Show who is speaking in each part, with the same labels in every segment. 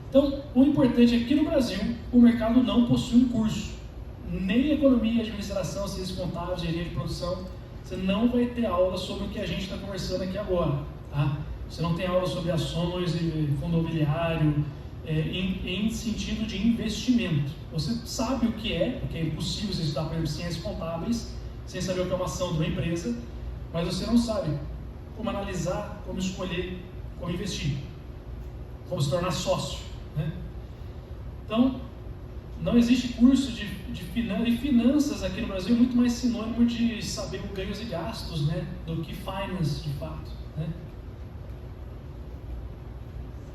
Speaker 1: Então, o importante é que no Brasil, o mercado não possui um curso. Nem economia, administração, ciências contábeis, engenharia de produção. Você não vai ter aula sobre o que a gente está conversando aqui agora. Tá? Você não tem aula sobre ações e fundo imobiliário, em sentido de investimento. Você sabe o que é, porque é impossível você estudar, por exemplo, ciências contábeis, sem saber o que é uma ação de uma empresa, mas você não sabe como analisar, como escolher, como investir, como se tornar sócio. Né? Então, não existe curso de finanças aqui no Brasil, é muito mais sinônimo de saber os ganhos e gastos, né, do que finance de fato. Né?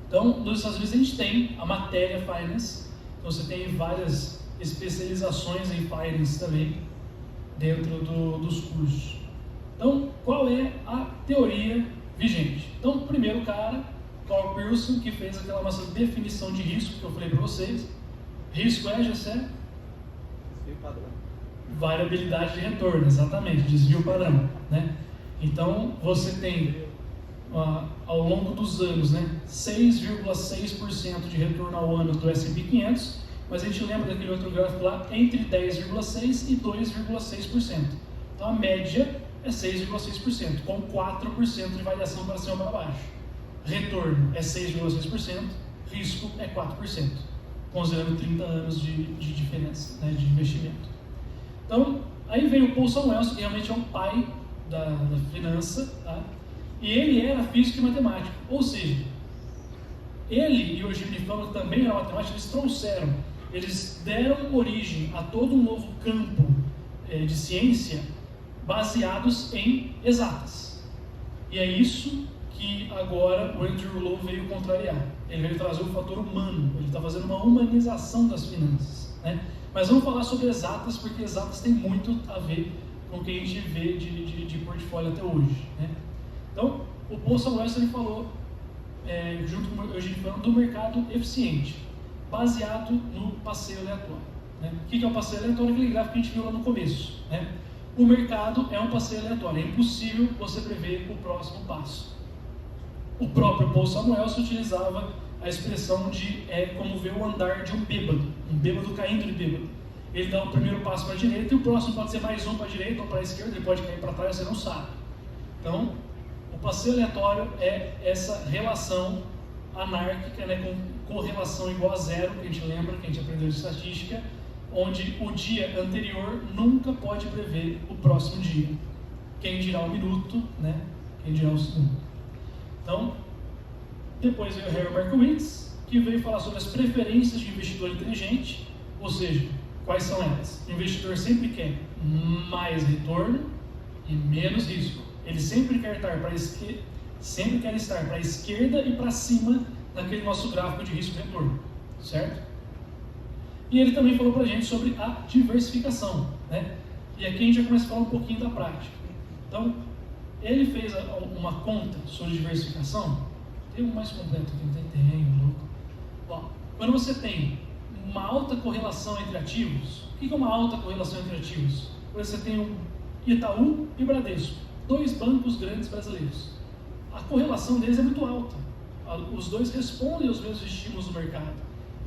Speaker 1: Então, nos Estados Unidos a gente tem a matéria finance, então você tem várias especializações em finance também dentro dos cursos. Então, qual é a teoria vigente? Então, o primeiro cara, Carl Pearson, que fez aquela nossa definição de risco que eu falei para vocês. Risco é, Gessé?
Speaker 2: Desvio padrão.
Speaker 1: Variabilidade de retorno, exatamente, desvio padrão. Né? Então, você tem, ao longo dos anos, né, 6,6% de retorno ao ano do S&P 500, mas a gente lembra daquele outro gráfico lá, entre 10,6% e 2,6%. Então, a média é 6,6%, com 4% de variação para cima ou para baixo. Retorno é 6,6%, risco é 4%, considerando 30 anos de diferença, né, de investimento. Então, aí vem o Paul Samuelson, que realmente é um pai da finança, tá? E ele era físico e matemático, ou seja, ele e o Jimmy Fallon também eram matemáticos, eles deram origem a todo um novo campo de ciência baseados em exatas. E é isso que agora o Andrew Lo veio contrariar. Ele veio trazer o fator humano, ele está fazendo uma humanização das finanças. Né? Mas vamos falar sobre exatas, porque exatas tem muito a ver com o que a gente vê de portfólio até hoje. Né? Então, o Paul Samuelson ele falou, junto com o Eugênio Fallon, do mercado eficiente, baseado no passeio aleatório. Né? O que é o passeio aleatório? Aquele gráfico que a gente viu lá no começo. Né? O mercado é um passeio aleatório, é impossível você prever o próximo passo. O próprio Paul Samuelson utilizava a expressão de como ver o andar de um bêbado caindo de bêbado. Ele dá o primeiro passo para a direita e o próximo pode ser mais um para a direita ou para a esquerda, ele pode cair para trás, você não sabe. Então, o passeio aleatório é essa relação anárquica, né, com correlação igual a zero, que a gente lembra, que a gente aprendeu de estatística, onde o dia anterior nunca pode prever o próximo dia. Quem dirá o minuto, né? Quem dirá o segundo. Então, depois veio o Harry Markowitz, que veio falar sobre as preferências de investidor inteligente, ou seja, quais são elas? O investidor sempre quer mais retorno e menos risco. Ele sempre quer estar para a esquerda e para cima naquele nosso gráfico de risco-retorno, certo? E ele também falou para a gente sobre a diversificação, né? E aqui a gente já começa a falar um pouquinho da prática. Então, ele fez uma conta sobre diversificação. Tem um mais completo aqui, tem louco. Bom, quando você tem uma alta correlação entre ativos, o que é uma alta correlação entre ativos? Você tem o Itaú e Bradesco, dois bancos grandes brasileiros. A correlação deles é muito alta. Os dois respondem aos mesmos estímulos do mercado.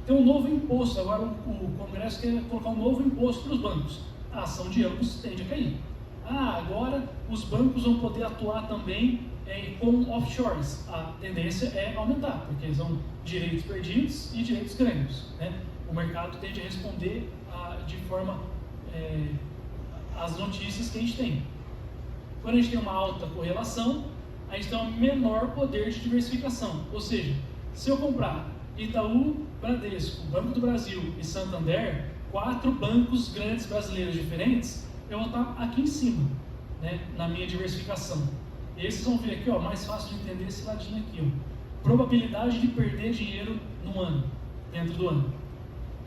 Speaker 1: Tem um novo imposto, agora o Congresso quer colocar um novo imposto para os bancos. A ação de ambos tende a cair. Agora os bancos vão poder atuar também com offshores. A tendência é aumentar, porque são direitos perdidos e direitos ganhos. Né? O mercado tende a responder de forma às notícias que a gente tem. Quando a gente tem uma alta correlação, a gente tem um menor poder de diversificação. Ou seja, se eu comprar Itaú, Bradesco, Banco do Brasil e Santander, 4 bancos grandes brasileiros diferentes, eu vou estar aqui em cima, né, na minha diversificação. E aí vocês vão ver aqui, mais fácil de entender esse ladinho aqui. Probabilidade de perder dinheiro no ano, dentro do ano.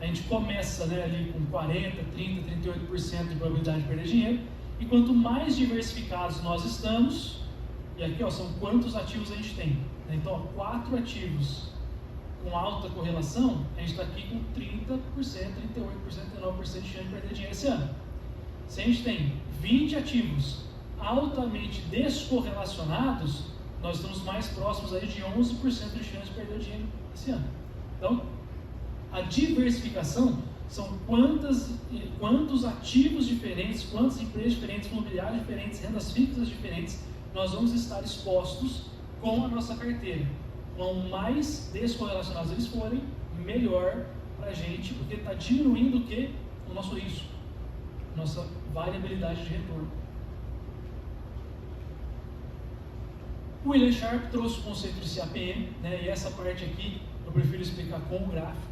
Speaker 1: A gente começa, né, ali com 40%, 30%, 38% de probabilidade de perder dinheiro, e quanto mais diversificados nós estamos, e aqui são quantos ativos a gente tem. Então, 4 ativos com alta correlação, a gente está aqui com 30%, 38%, 39% de chance de perder dinheiro esse ano. Se a gente tem 20 ativos altamente descorrelacionados, nós estamos mais próximos aí de 11% de chance de perder dinheiro esse ano. Então, a diversificação são quantos ativos diferentes, quantas empresas diferentes, imobiliários diferentes, rendas fixas diferentes nós vamos estar expostos com a nossa carteira. Quanto mais descorrelacionados eles forem, melhor para a gente, porque está diminuindo o que? O nosso risco, nossa variabilidade de retorno. O William Sharpe trouxe o conceito de CAPM, né, e essa parte aqui eu prefiro explicar com o gráfico.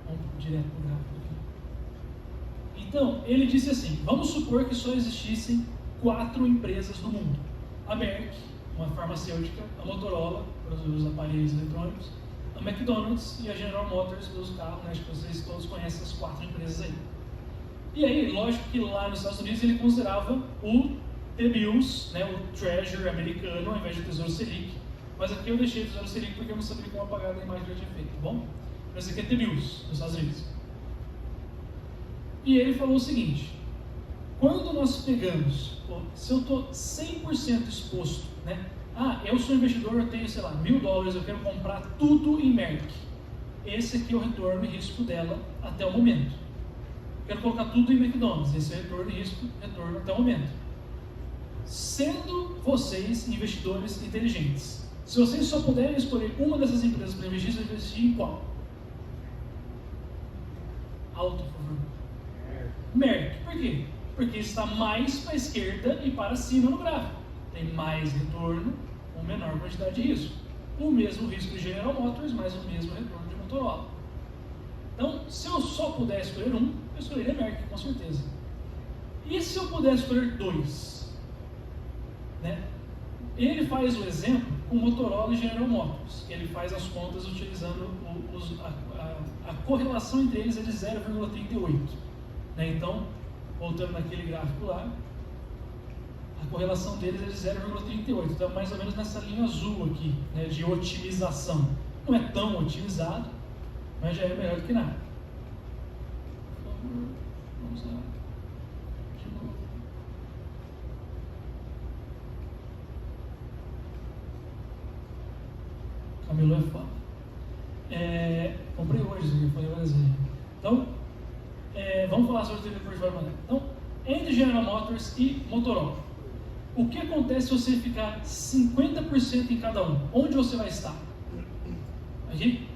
Speaker 1: Vamos direto para o gráfico aqui. Então, ele disse assim, vamos supor que só existissem 4 empresas no mundo. A Merck, uma farmacêutica, a Motorola, para os aparelhos eletrônicos, a McDonald's e a General Motors dos carros, né? Acho que vocês todos conhecem essas 4 empresas aí. E aí, lógico que lá nos Estados Unidos ele considerava o T-Bills, né, o Treasury americano, ao invés de Tesouro Selic. Mas aqui eu deixei o Tesouro Selic porque eu não sabia como apagar a imagem que eu tinha feito, tá bom? Mas aqui é T-Bills, nos Estados Unidos. E ele falou o seguinte, quando nós pegamos, se eu estou 100% exposto, né? Eu sou investidor, eu tenho, sei lá, $1.000, eu quero comprar tudo em Merck. Esse aqui é o retorno e risco dela até o momento. Quero colocar tudo em McDonald's, esse é o retorno e risco, retorno até o momento. Sendo vocês investidores inteligentes, se vocês só puderem escolher uma dessas empresas para investir, vocês vão investir em qual? Alto, por favor. Merck. Por quê? Porque está mais para a esquerda e para cima no gráfico. Tem mais retorno com menor quantidade de risco. O mesmo risco de General Motors, mas o mesmo retorno de Motorola. Então, se eu só puder escolher um, eu escolheria Merck, com certeza. E se eu puder escolher 2? Né? Ele faz o exemplo com Motorola e General Motors. Ele faz as contas utilizando a correlação entre eles é de 0,38. Né? Então, voltando naquele gráfico lá, a correlação deles é de 0,38. Então, mais ou menos nessa linha azul aqui, né, de otimização. Não é tão otimizado, mas já é melhor do que nada. Por favor, vamos lá. De novo. Camilo é foda. Comprei hoje isso aqui, foi várias vezes. Então, vamos falar sobre o TV por fora. Então, entre General Motors e Motorola, o que acontece se você ficar 50% em cada um? Onde você vai estar? Aqui?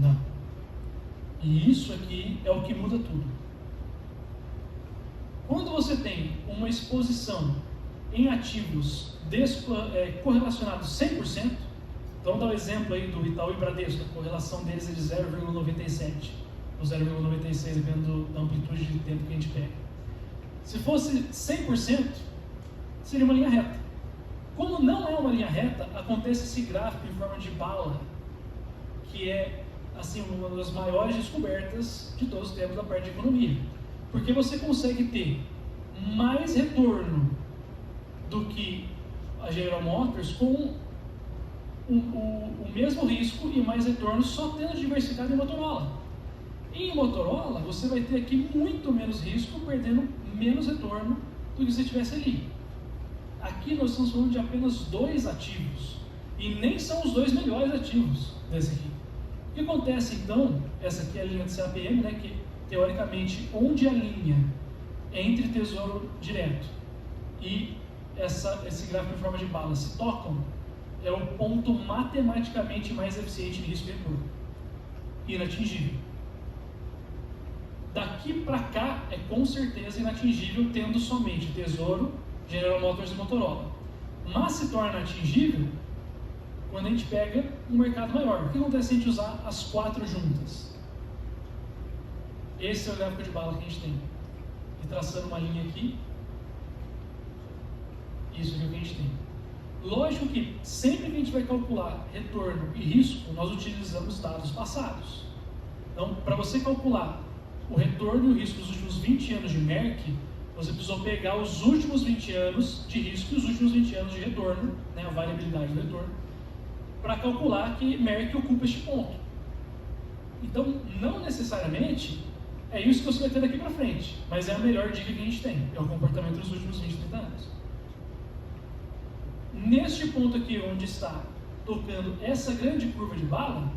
Speaker 1: Não. E isso aqui é o que muda tudo. Quando você tem uma exposição em ativos correlacionados 100%, então dá o exemplo aí do Itaú e Bradesco, a correlação deles é de 0,97 ou 0,96, dependendo da amplitude de tempo que a gente pega. Se fosse 100%, seria uma linha reta. Como não é uma linha reta, acontece esse gráfico em forma de bala, que é assim, uma das maiores descobertas de todos os tempos da parte de economia. Porque você consegue ter mais retorno do que a General Motors com o mesmo risco e mais retorno só tendo diversificado em Motorola. Em Motorola, você vai ter aqui muito menos risco, perdendo menos retorno do que se tivesse ali. Aqui nós estamos falando de apenas 2 ativos, e nem são os 2 melhores ativos desse aqui. O que acontece então, essa aqui é a linha de CAPM, né, que teoricamente onde a linha entre tesouro direto e esse gráfico em forma de bala se tocam, é o ponto matematicamente mais eficiente de risco e retorno. Inatingível. Daqui para cá é com certeza inatingível, tendo somente Tesouro, General Motors e Motorola. Mas se torna atingível quando a gente pega um mercado maior. O que acontece se a gente usar as 4 juntas? Esse é o gráfico de bala que a gente tem. E traçando uma linha aqui, isso aqui é o que a gente tem. Lógico que sempre que a gente vai calcular retorno e risco, nós utilizamos dados passados. Então, para você calcular o retorno e o risco dos últimos 20 anos de Merck, você precisou pegar os últimos 20 anos de risco e os últimos 20 anos de retorno, né, a variabilidade do retorno, para calcular que Merck ocupa este ponto. Então, não necessariamente é isso que você vai ter daqui para frente, mas é a melhor dica que a gente tem, é o comportamento dos últimos 20, 30 anos. Neste ponto aqui, onde está tocando essa grande curva de bala,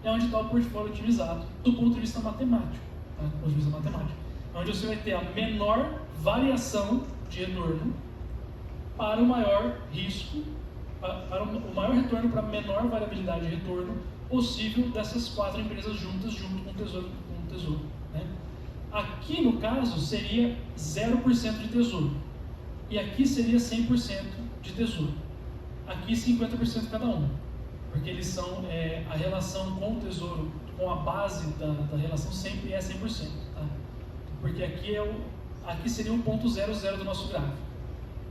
Speaker 1: é onde está o portfólio otimizado do ponto de vista matemático. Tá? Do ponto de vista matemático. Onde você vai ter a menor variação de retorno para o maior risco, para o maior retorno para a menor variabilidade de retorno possível dessas 4 empresas juntas, junto com o tesouro. Né? Aqui, no caso, seria 0% de tesouro. E aqui seria 100% de tesouro. Aqui 50% cada um. Porque eles são, a relação com o tesouro, com a base da relação sempre é 100%. Tá? Porque aqui seria um ponto 00 do nosso gráfico.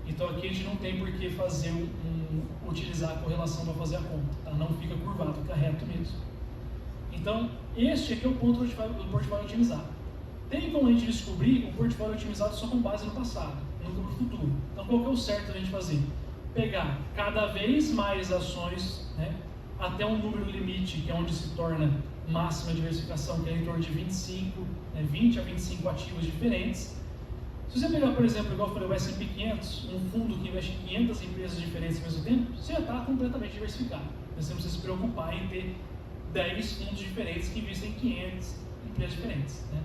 Speaker 1: Então aqui a gente não tem por que fazer utilizar a correlação para fazer a conta. Tá? Não fica curvado, fica reto mesmo. Então, este aqui é o ponto do portfólio otimizado. Tem como a gente descobrir o portfólio otimizado só com base no passado, nunca no futuro. Então, qual que é o certo a gente fazer? Pegar cada vez mais ações, né, até um número limite, que é onde se torna máxima diversificação, que é em torno de 20 a 25 ativos diferentes. Se você pegar, por exemplo, igual eu falei, o S&P 500, um fundo que investe em 500 empresas diferentes ao mesmo tempo, você já está completamente diversificado. Você não precisa se preocupar em ter 10 fundos diferentes que investem em 500 empresas diferentes. Né?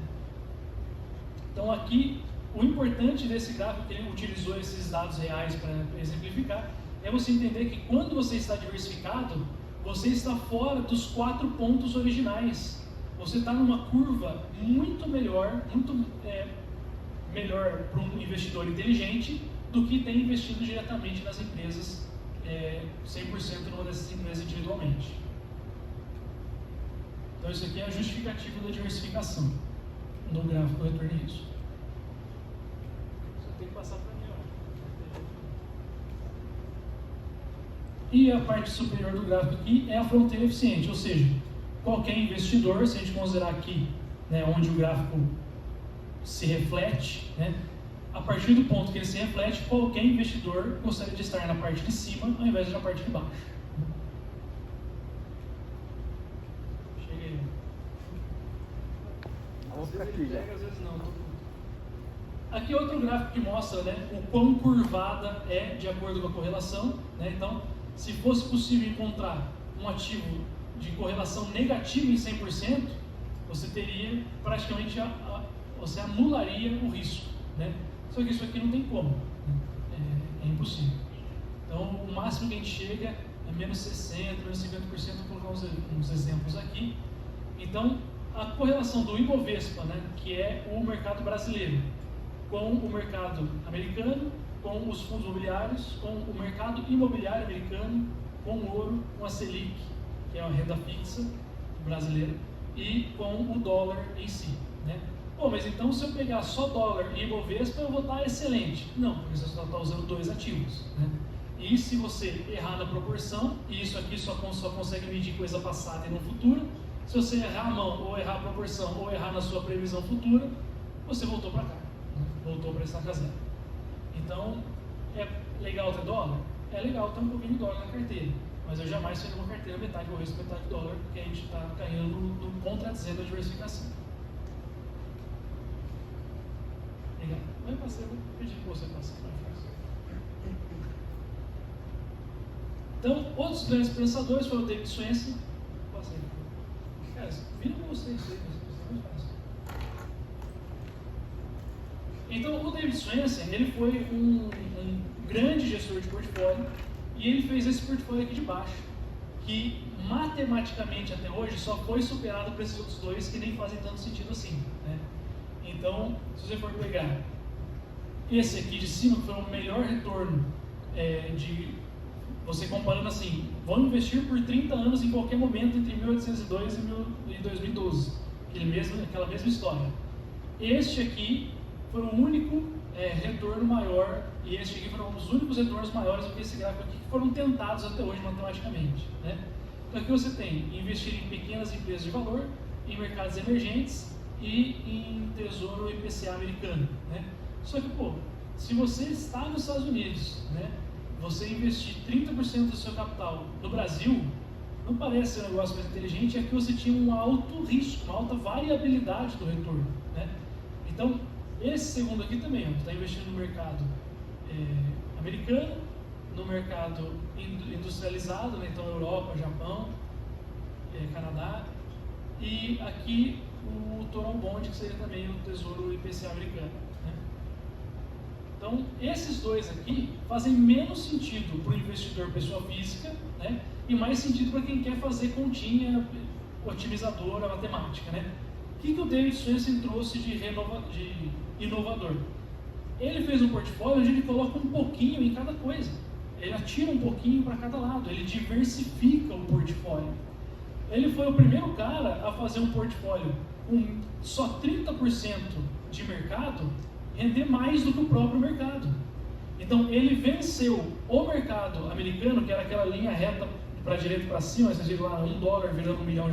Speaker 1: Então aqui, o importante desse gráfico, que ele utilizou esses dados reais para exemplificar, é você entender que quando você está diversificado, você está fora dos 4 pontos originais. Você está numa curva muito melhor, melhor para um investidor inteligente do que ter investido diretamente nas empresas, 100% numa dessas empresas individualmente. Então isso aqui é a justificativa da diversificação no gráfico retorno e risco. Só tem que passar para mim, ó. E a parte superior do gráfico aqui é a fronteira eficiente, ou seja, qualquer investidor, se a gente considerar aqui, né, onde o gráfico se reflete, né, a partir do ponto que ele se reflete, qualquer investidor gostaria de estar na parte de cima ao invés de na parte de baixo. Cheguei. Às vezes ele pega, às vezes não. Aqui outro gráfico que mostra, né, o quão curvada é de acordo com a correlação. Né? Então, se fosse possível encontrar um ativo de correlação negativa em 100%, você teria praticamente você anularia o risco, né? Só que isso aqui não tem como, né? É impossível. Então, o máximo que a gente chega é menos 60%, menos 50%, vou colocar uns exemplos aqui. Então, a correlação do Ibovespa, né, que é o mercado brasileiro, com o mercado americano, com os fundos imobiliários, com o mercado imobiliário americano, com o ouro, com a Selic, que é a renda fixa brasileira, e com o dólar em si, né? Pô, mas então se eu pegar só dólar e Ibovespa, eu vou estar excelente. Não, porque você só está usando 2 ativos, né? E se você errar na proporção, e isso aqui só consegue medir coisa passada e não futura, se você errar a mão, ou errar a proporção, ou errar na sua previsão futura, você voltou para cá, né? Voltou para estaca zero. Então, é legal ter dólar? É legal ter um pouquinho de dólar na carteira, mas eu jamais faria uma carteira metade do risco, metade de dólar, porque a gente está caindo no contradizer da diversificação. Obrigado. Vai passar, eu vou pedir que você passe. Então, outros grandes pensadores foram o David Swensen. Passei. Cara, vira com vocês aí, mas não fácil. Então, o David Swensen, ele foi um grande gestor de portfólio, e ele fez esse portfólio aqui de baixo, que matematicamente até hoje só foi superado por esses outros dois que nem fazem tanto sentido assim, né? Então, se você for pegar esse aqui de cima, que foi o melhor retorno de você comparando assim, vamos investir por 30 anos em qualquer momento entre 1802 e 2012, aquela mesma história. Este aqui foi o único retorno maior, e este aqui foram os únicos retornos maiores do que esse gráfico aqui, que foram tentados até hoje matematicamente, né? Então aqui você tem investir em pequenas empresas de valor, em mercados emergentes e em tesouro IPCA americano, né? Só que, pô, se você está nos Estados Unidos, né, você investir 30% do seu capital no Brasil, não parece ser um negócio mais inteligente, é que você tinha um alto risco, uma alta variabilidade do retorno, né? Então, esse segundo aqui também, está investindo no mercado americano, no mercado industrializado, né? Então Europa, Japão, Canadá, e aqui o Total Bond, que seria também o Tesouro IPCA americano, né? Então, esses dois aqui fazem menos sentido para o investidor pessoa física, né? E mais sentido para quem quer fazer continha, otimizadora, matemática, né? O que o David Swensen trouxe de inovador? Ele fez um portfólio onde ele coloca um pouquinho em cada coisa. Ele atira um pouquinho para cada lado, ele diversifica o portfólio. Ele foi o primeiro cara a fazer um portfólio com só 30% de mercado render mais do que o próprio mercado. Então ele venceu o mercado americano, que era aquela linha reta para a direita e para cima, vocês viram lá $1 virando $1 milhão.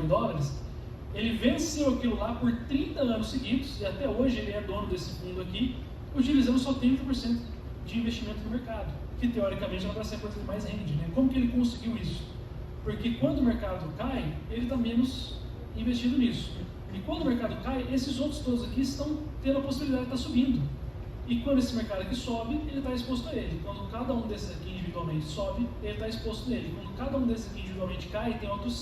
Speaker 1: Ele venceu aquilo lá por 30 anos seguidos, e até hoje ele é dono desse fundo aqui, utilizando só 30% de investimento no mercado, que teoricamente é uma das coisas que mais rende, né? Como que ele conseguiu isso? Porque quando o mercado cai, ele está menos investido nisso. E quando o mercado cai, esses outros todos aqui estão tendo a possibilidade de estar subindo. E quando esse mercado aqui sobe, ele está exposto a ele. Quando cada um desses aqui individualmente sobe, ele está exposto nele. Quando cada um desses aqui individualmente cai, tem outros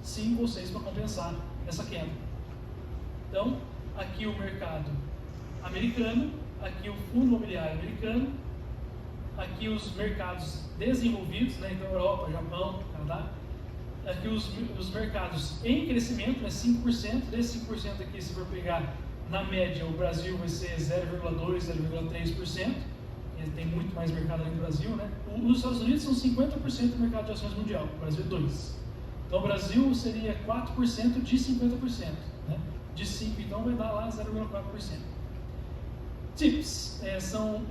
Speaker 1: 5 ou 6 para compensar essa queda. Então, aqui o mercado americano, aqui o fundo imobiliário americano, aqui os mercados desenvolvidos, né? Então Europa, Japão, Canadá. Aqui os mercados em crescimento, né? 5%, desse 5% aqui, se for pegar na média, o Brasil vai ser 0,2%, 0,3%, ele tem muito mais mercado ali no Brasil, né? Os Estados Unidos são 50% do mercado de ações mundial, o Brasil é 2%. Então o Brasil seria 4% de 50%, né? De 5%, então vai dar lá 0,4%. TIPS são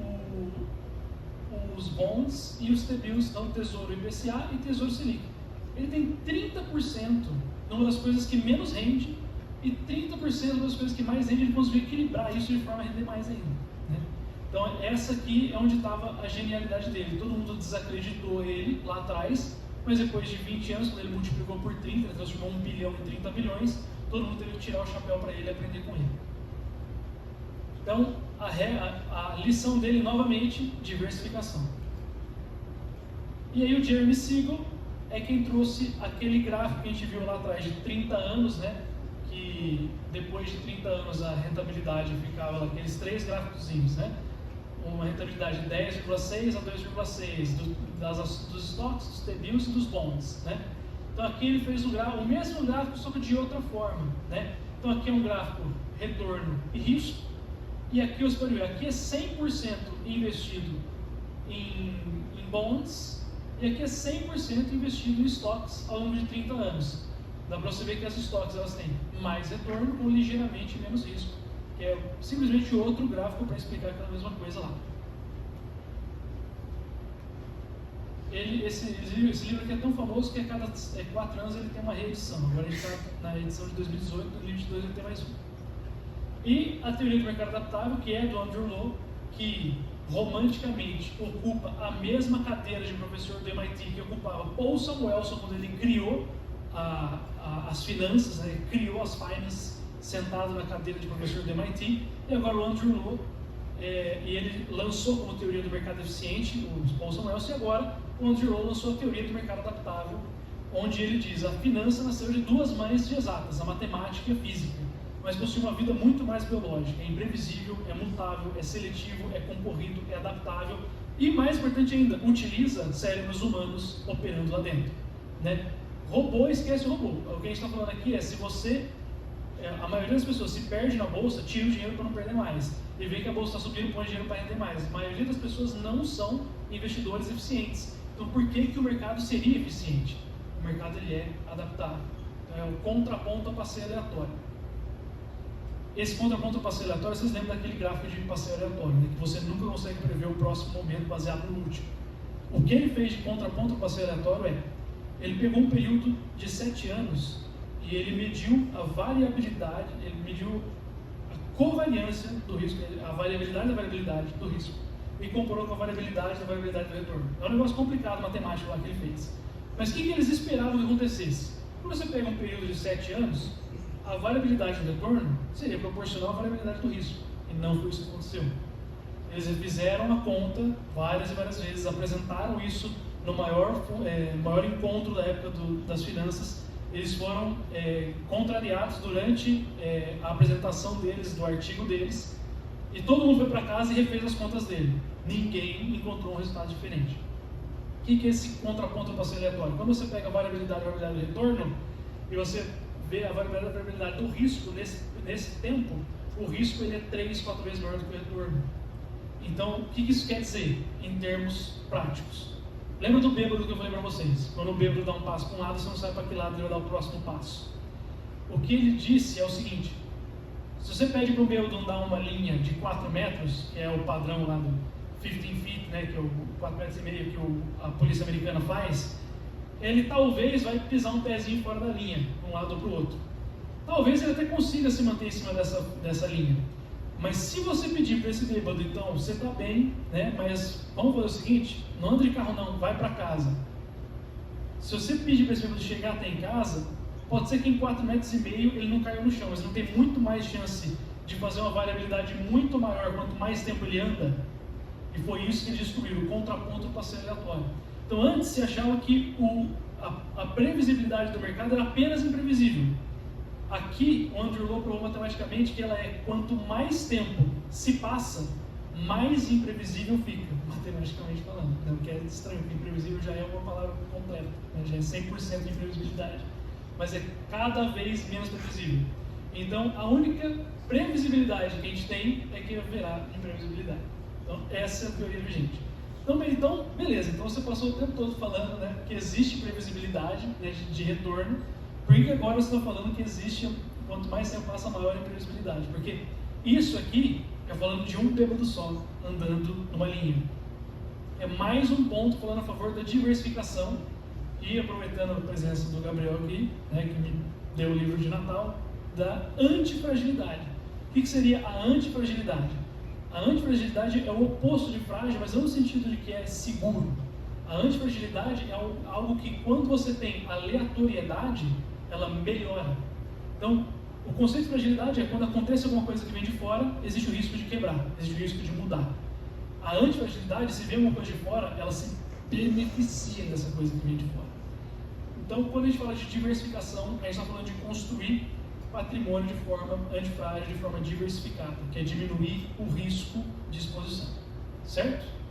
Speaker 1: os bonds e os T-bills, então Tesouro IPCA e Tesouro Selic. Ele tem 30% numa das coisas que menos rende e 30% numa das coisas que mais rende. Ele conseguiu equilibrar isso de forma a render mais ainda, né? Então essa aqui é onde estava a genialidade dele. Todo mundo desacreditou ele lá atrás, mas depois de 20 anos, quando ele multiplicou por 30, ele transformou 1 bilhão em 30 bilhões, todo mundo teve que tirar o chapéu para ele e aprender com ele. Então, a lição dele, novamente, diversificação. E aí o Jeremy Siegel é quem trouxe aquele gráfico que a gente viu lá atrás de 30 anos, né? Que depois de 30 anos a rentabilidade ficava naqueles 3 gráficozinhos, né? Uma rentabilidade de 10,6 a 2,6 dos estoques, dos T-bills e dos bonds, né? Então aqui ele fez o mesmo gráfico, só que de outra forma, né? Então aqui é um gráfico retorno e risco, e aqui aqui é 100% investido em bonds, e aqui é 100% investido em estoques ao longo de 30 anos. Dá para você ver que as estoques elas têm mais retorno com ligeiramente menos risco, que é simplesmente outro gráfico para explicar aquela mesma coisa lá. Esse livro aqui é tão famoso que a cada 4 anos ele tem uma reedição. Agora a gente está na edição de 2018, em 2022 ele tem mais um. E a teoria do mercado adaptável, que é do Andrew Lo, que romanticamente ocupa a mesma cadeira de professor do MIT que ocupava Paul Samuelson quando ele criou as finanças, né? Criou as finance sentado na cadeira de professor do MIT, e agora o Andrew Lo, e ele lançou como teoria do mercado eficiente o Paul Samuelson, e agora o Andrew Lo lançou a teoria do mercado adaptável, onde ele diz a finança nasceu de 2 mães de exatas, a matemática e a física, mas possui uma vida muito mais biológica, é imprevisível, é mutável, é seletivo, é concorrido, é adaptável e, mais importante ainda, utiliza cérebros humanos operando lá dentro, né? Robô esquece o robô. O que a gente está falando aqui é, se você, a maioria das pessoas se perde na bolsa, tira o dinheiro para não perder mais, e vê que a bolsa está subindo, põe dinheiro para render mais. A maioria das pessoas não são investidores eficientes. Então por que o mercado seria eficiente? O mercado ele é adaptável. Então é o contraponto a passeio aleatório. Esse contraponto a passeio aleatório, vocês lembram daquele gráfico de passeio aleatório, né? Que você nunca consegue prever o próximo momento baseado no último. O que ele fez de contraponto a passeio aleatório ele pegou um período de 7 anos e ele mediu a variabilidade, ele mediu a covariância do risco, a variabilidade da variabilidade do risco, e comparou com a variabilidade da variabilidade do retorno. É um negócio complicado matemático lá que ele fez. Mas o que eles esperavam que acontecesse? Quando você pega um período de 7 anos, a variabilidade do retorno seria proporcional à variabilidade do risco. E não foi isso que aconteceu. Eles fizeram a conta várias e várias vezes, apresentaram isso no maior encontro da época das finanças. Eles foram contrariados durante a apresentação deles, do artigo deles, e todo mundo foi para casa e refez as contas dele. Ninguém encontrou um resultado diferente. O que é esse contraponto ao passeio aleatório? Quando você pega a variabilidade do retorno e você vê a variabilidade do risco nesse tempo, o risco ele é 3, 4 vezes maior do que o retorno. Então, o que isso quer dizer em termos práticos? Lembra do bêbado que eu falei para vocês? Quando o bêbado dá um passo para um lado, você não sabe para que lado ele vai dar o próximo passo. O que ele disse é o seguinte: se você pede para o bêbado andar uma linha de 4 metros, que é o padrão lá do 15 feet, né, que é o 4,5 metros que a polícia americana faz, ele talvez vai pisar um pezinho fora da linha, de um lado ou para o outro. Talvez ele até consiga se manter em cima dessa linha. Mas se você pedir para esse bêbado, então, você está bem, né? Mas vamos fazer o seguinte, não anda de carro não, vai para casa. Se você pedir para esse bêbado chegar até em casa, pode ser que em 4,5 metros ele não caia no chão, mas não tem muito mais chance de fazer uma variabilidade muito maior quanto mais tempo ele anda. E foi isso que eles descobriram, o contraponto ao passeio aleatório. Então antes se achava que a previsibilidade do mercado era apenas imprevisível. Aqui, o Andrew Lo provou matematicamente que ela é, quanto mais tempo se passa, mais imprevisível fica, matematicamente falando. Não que é estranho, porque imprevisível já é uma palavra completa, né? Já é 100% de imprevisibilidade. Mas é cada vez menos previsível. Então, a única previsibilidade que a gente tem é que haverá imprevisibilidade. Então, essa é a teoria vigente. Então, beleza. Então, você passou o tempo todo falando, né, que existe previsibilidade, né, de retorno. Por que agora você está falando que existe, quanto mais tempo passa, maior a imprevisibilidade? Porque isso aqui é falando de um bêbado só, andando numa linha. É mais um ponto falando a favor da diversificação e aproveitando a presença do Gabriel aqui, né, que me deu o livro de Natal, da antifragilidade. O que seria a antifragilidade? A antifragilidade é o oposto de frágil, mas não no sentido de que é seguro. A antifragilidade é algo que, quando você tem aleatoriedade, ela melhora. Então, o conceito de fragilidade é quando acontece alguma coisa que vem de fora, existe o risco de quebrar, existe o risco de mudar. A antifragilidade, se vê alguma coisa de fora, ela se beneficia dessa coisa que vem de fora. Então, quando a gente fala de diversificação, a gente está falando de construir patrimônio de forma antifrágil, de forma diversificada, que é diminuir o risco de exposição. Certo?